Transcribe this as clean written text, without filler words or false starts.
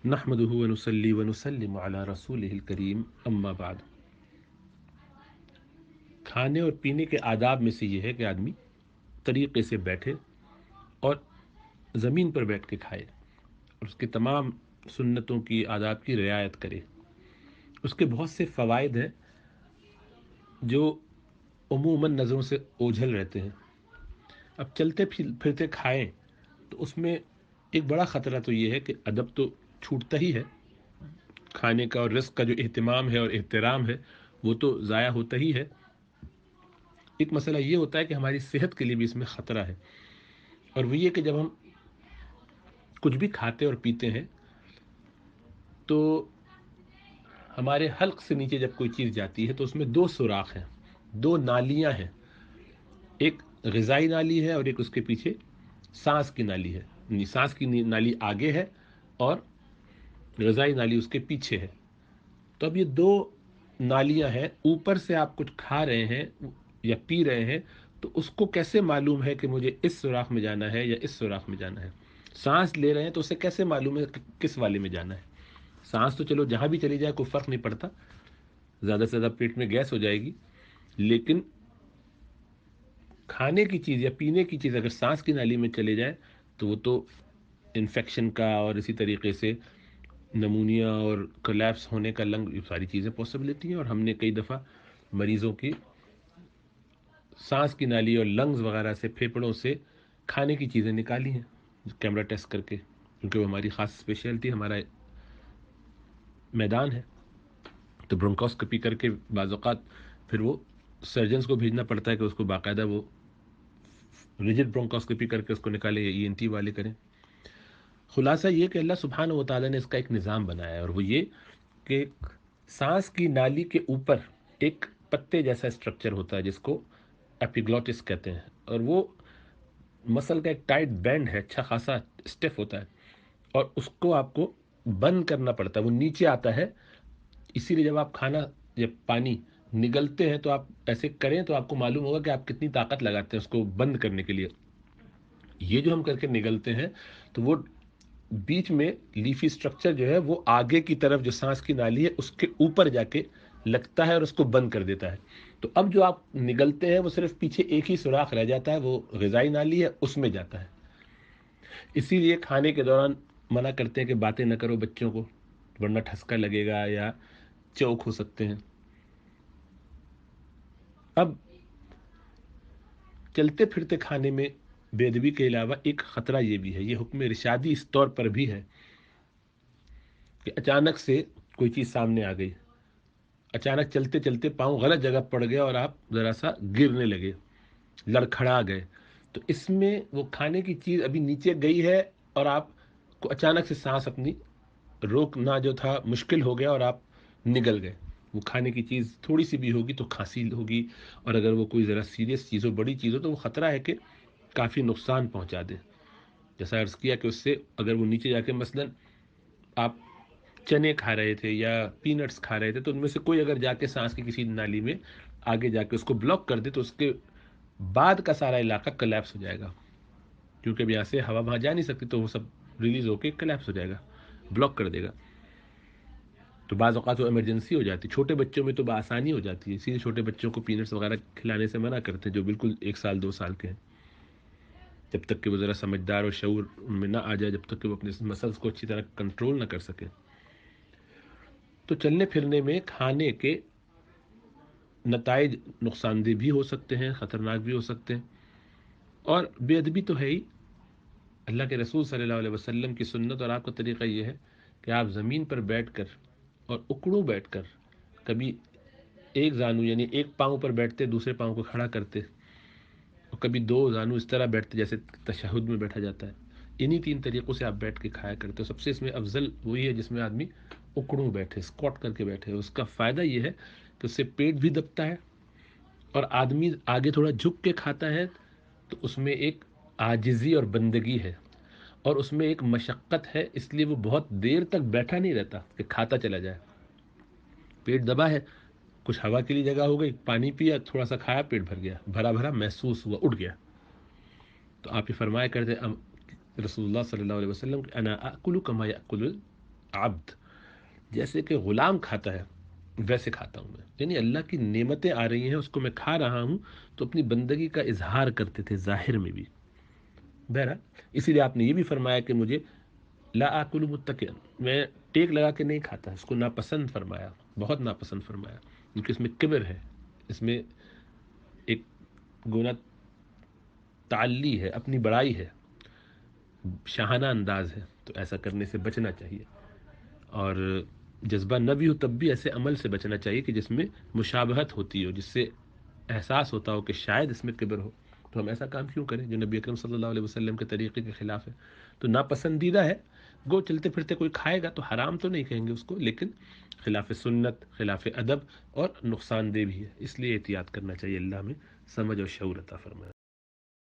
نحمدہ ونصلی ونسلم علی رسولہ الکریم اما بعد۔ کھانے اور پینے کے آداب میں سے یہ ہے کہ آدمی طریقے سے بیٹھے اور زمین پر بیٹھ کے کھائے اور اس کے تمام سنتوں کی آداب کی رعایت کرے۔ اس کے بہت سے فوائد ہیں جو عموماً نظروں سے اوجھل رہتے ہیں۔ اب چلتے پھرتے کھائیں تو اس میں ایک بڑا خطرہ تو یہ ہے کہ ادب تو چھوٹتا ہی ہے، کھانے کا اور رزق کا جو اہتمام ہے اور احترام ہے وہ تو ضائع ہوتا ہی ہے۔ ایک مسئلہ یہ ہوتا ہے کہ ہماری صحت کے لیے بھی اس میں خطرہ ہے، اور وہ یہ کہ جب ہم کچھ بھی کھاتے اور پیتے ہیں تو ہمارے حلق سے نیچے جب کوئی چیز جاتی ہے تو اس میں دو سوراخ ہیں، دو نالیاں ہیں، ایک غذائی نالی ہے اور ایک اس کے پیچھے سانس کی نالی ہے، یعنی سانس کی نالی آگے ہے اور غذائی نالی اس کے پیچھے ہے۔ تو اب یہ دو نالیاں ہیں، اوپر سے آپ کچھ کھا رہے ہیں یا پی رہے ہیں تو اس کو کیسے معلوم ہے کہ مجھے اس سوراخ میں جانا ہے یا اس سوراخ میں جانا ہے؟ سانس لے رہے ہیں تو اسے کیسے معلوم ہے کہ کس والے میں جانا ہے؟ سانس تو چلو جہاں بھی چلی جائے کوئی فرق نہیں پڑتا، زیادہ سے زیادہ پیٹ میں گیس ہو جائے گی، لیکن کھانے کی چیز یا پینے کی چیز اگر سانس کی نالی میں چلے جائے تو وہ تو انفیکشن کا اور اسی طریقے سے نمونیا اور کولیپس ہونے کا یہ ساری چیزیں پاسبلٹی ہیں۔ اور ہم نے کئی دفعہ مریضوں کی سانس کی نالی اور لنگز وغیرہ سے، پھیپھڑوں سے کھانے کی چیزیں نکالی ہیں کیمرہ ٹیسٹ کر کے، کیونکہ وہ ہماری خاص اسپیشلٹی، ہمارا میدان ہے۔ تو برونکوسکوپی کر کے بعض اوقات پھر وہ سرجنز کو بھیجنا پڑتا ہے کہ اس کو باقاعدہ وہ ریجڈ برونکوسکوپی کر کے اس کو نکالے، یا ای این ٹی والے کریں۔ خلاصہ یہ کہ اللہ سبحانہ و تعالیٰ نے اس کا ایک نظام بنایا ہے، اور وہ یہ کہ سانس کی نالی کے اوپر ایک پتے جیسا اسٹرکچر ہوتا ہے جس کو ایپیگلوٹس کہتے ہیں، اور وہ مسل کا ایک ٹائٹ بینڈ ہے، اچھا خاصا اسٹیف ہوتا ہے، اور اس کو آپ کو بند کرنا پڑتا ہے، وہ نیچے آتا ہے۔ اسی لیے جب آپ کھانا یا پانی نگلتے ہیں تو آپ ایسے کریں تو آپ کو معلوم ہوگا کہ آپ کتنی طاقت لگاتے ہیں اس کو بند کرنے کے لیے۔ یہ جو ہم کر کے نگلتے ہیں تو وہ بیچ میں لیفی سٹرکچر جو ہے وہ آگے کی طرف جو سانس کی نالی ہے اس کے اوپر جا کے لگتا ہے اور اس کو بند کر دیتا ہے۔ تو اب جو آپ نگلتے ہیں وہ صرف پیچھے ایک ہی سوراخ رہ جاتا ہے، وہ غذائی نالی ہے، اس میں جاتا ہے۔ اسی لیے کھانے کے دوران منع کرتے ہیں کہ باتیں نہ کرو بچوں کو، ورنہ ٹھسکا لگے گا یا چوک ہو سکتے ہیں۔ اب چلتے پھرتے کھانے میں بے ادبی کے علاوہ ایک خطرہ یہ بھی ہے، یہ حکم رشادی اس طور پر بھی ہے کہ اچانک سے کوئی چیز سامنے آ گئی، اچانک چلتے چلتے پاؤں غلط جگہ پڑ گیا اور آپ ذرا سا گرنے لگے، لڑکھڑا گئے، تو اس میں وہ کھانے کی چیز ابھی نیچے گئی ہے اور آپ کو اچانک سے سانس اپنی روکنا جو تھا مشکل ہو گیا اور آپ نگل گئے۔ وہ کھانے کی چیز تھوڑی سی بھی ہوگی تو کھانسی ہوگی، اور اگر وہ کوئی ذرا سیریس چیز ہو، بڑی چیز ہو، تو وہ خطرہ ہے کہ کافی نقصان پہنچا دے۔ جیسا عرض کیا کہ اس سے اگر وہ نیچے جا کے مثلاً آپ چنے کھا رہے تھے یا پینٹس کھا رہے تھے تو ان میں سے کوئی اگر جا کے سانس کی کسی نالی میں آگے جا کے اس کو بلاک کر دے تو اس کے بعد کا سارا علاقہ کلیپس ہو جائے گا، کیونکہ اب یہاں سے ہوا وہاں جا نہیں سکتی، تو وہ سب ریلیز ہو کے کلیپس ہو جائے گا، بلاک کر دے گا۔ تو بعض اوقات وہ ایمرجنسی ہو جاتی ہے، چھوٹے بچوں میں تو بآسانی ہو جاتی ہے، اسی لیے چھوٹے بچوں کو پینٹس وغیرہ کھلانے سے منع کرتے ہیں جو بالکل 1 سال 2 سال کے ہیں، جب تک کہ وہ ذرا سمجھدار اور شعور ان میں نہ آ جائے، جب تک کہ وہ اپنے مسلس کو اچھی طرح کنٹرول نہ کر سکے۔ تو چلنے پھرنے میں کھانے کے نتائج نقصان دہ بھی ہو سکتے ہیں، خطرناک بھی ہو سکتے ہیں، اور بے ادبی تو ہے ہی۔ اللہ کے رسول صلی اللہ علیہ وسلم کی سنت اور آپ کا طریقہ یہ ہے کہ آپ زمین پر بیٹھ کر اور اکڑوں بیٹھ کر، کبھی ایک زانو یعنی ایک پاؤں پر بیٹھتے دوسرے پاؤں کو کھڑا کرتے، اور کبھی 2 زانو اس طرح بیٹھتے جیسے تشہد میں بیٹھا جاتا ہے۔ انہی 3 طریقوں سے آپ بیٹھ کے کھایا کرتے ہو۔ سب سے اس میں افضل وہی ہے جس میں آدمی اکڑوں بیٹھے، اسکواٹ کر کے بیٹھے۔ اس کا فائدہ یہ ہے کہ اس سے پیٹ بھی دبتا ہے، اور آدمی آگے تھوڑا جھک کے کھاتا ہے تو اس میں ایک عاجزی اور بندگی ہے، اور اس میں ایک مشقت ہے، اس لیے وہ بہت دیر تک بیٹھا نہیں رہتا کہ کھاتا چلا جائے۔ پیٹ دبا ہے، کچھ ہوا کے لیے جگہ ہو گئی، پانی پیا، تھوڑا سا کھایا، پیٹ بھر گیا، بھرا بھرا محسوس ہوا، اٹھ گیا۔ تو آپ یہ فرمایا کرتے رسول اللہ صلی اللہ علیہ وسلم کہ انا اکل کما یاکل عبد، جیسے کہ غلام کھاتا ہے ویسے کھاتا ہوں میں، یعنی اللہ کی نعمتیں آ رہی ہیں اس کو میں کھا رہا ہوں، تو اپنی بندگی کا اظہار کرتے تھے ظاہر میں بھی۔ بہرحال اسی لیے آپ نے یہ بھی فرمایا کہ مجھے لا آکل متکئا، میں ٹیک لگا کے نہیں کھاتا، اس کو ناپسند فرمایا، بہت ناپسند فرمایا، کیونکہ اس میں کبر ہے، اس میں ایک گونا تعلی ہے، اپنی بڑائی ہے، شاہانہ انداز ہے، تو ایسا کرنے سے بچنا چاہیے۔ اور جذبہ نہ بھی ہو تب بھی ایسے عمل سے بچنا چاہیے کہ جس میں مشابہت ہوتی ہو، جس سے احساس ہوتا ہو کہ شاید اس میں کبر ہو، تو ہم ایسا کام کیوں کریں جو نبی اکرم صلی اللہ علیہ وسلم کے طریقے کے خلاف ہے؟ تو ناپسندیدہ ہے، گو چلتے پھرتے کوئی کھائے گا تو حرام تو نہیں کہیں گے اس کو، لیکن خلاف سنت، خلاف ادب اور نقصان دہ بھی ہے، اس لیے احتیاط کرنا چاہیے۔ اللہ میں سمجھ اور شعور عطا فرمائے۔